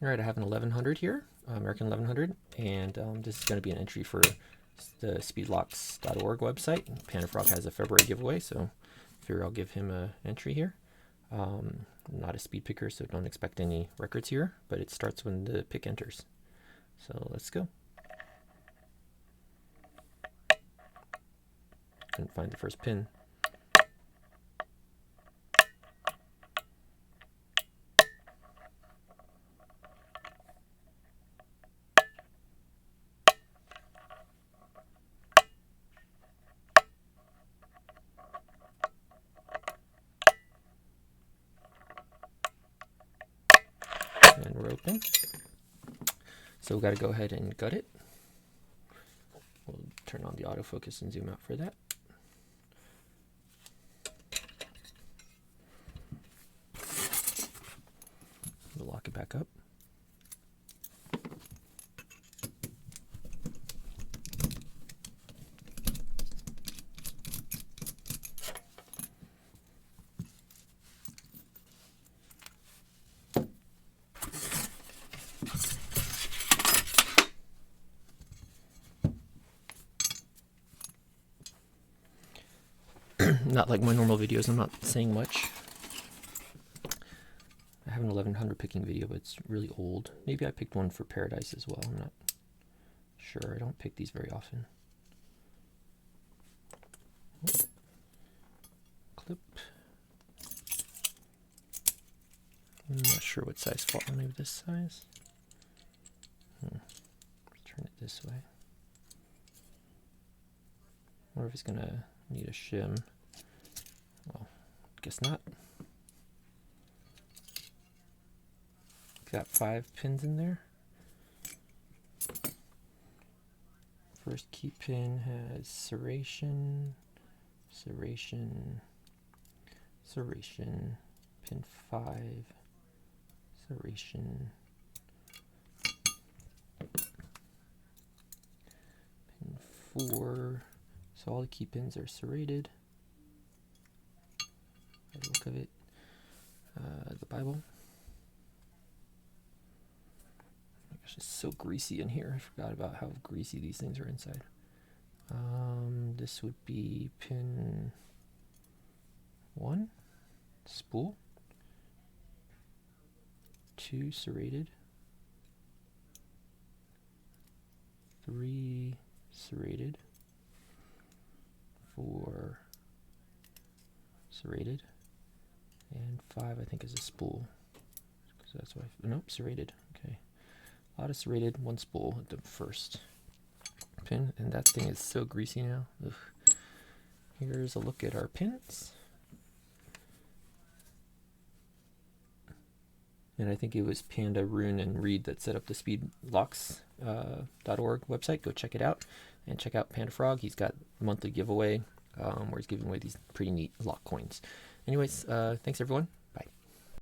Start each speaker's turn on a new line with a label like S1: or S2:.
S1: All right, I have an 1100 here, American 1100, and this is going to be an entry for the speedlocks.org website. PandaFrog has a February giveaway, so I figure I'll give him an entry here. I'm not a speed picker, so don't expect any records here, but it starts when the pick enters. So let's go. Couldn't find the first pin. And we're open. So we've got to go ahead and gut it. We'll turn on the autofocus and zoom out for that. We'll lock it back up. Not like my normal videos, I'm not saying much. I have an 1100 picking video, but it's really old. Maybe I picked one for Paradise as well, I'm not sure. I don't pick these very often. Clip. I'm not sure what size fault, maybe this size. Turn it this way. I wonder if it's gonna need a shim. Well, guess not. Got 5 pins in there. First key pin has serration, serration, serration, pin 5, serration, pin 4. So all the key pins are serrated. By the look of it, the Bible. Gosh, it's so greasy in here. I forgot about how greasy these things are inside. This would be pin 1, spool, 2, serrated, 3, serrated, 4, serrated, and 5 I think is a spool. So that's why, nope, serrated, okay. A lot of serrated, 1 spool at the first pin, and that thing is so greasy now. Ugh. Here's a look at our pins. And I think it was Panda, Rune, and Reed that set up the speedlocks.org website. Go check it out. And check out PandaFrog. He's got a monthly giveaway where he's giving away these pretty neat lock coins. Anyways, thanks everyone.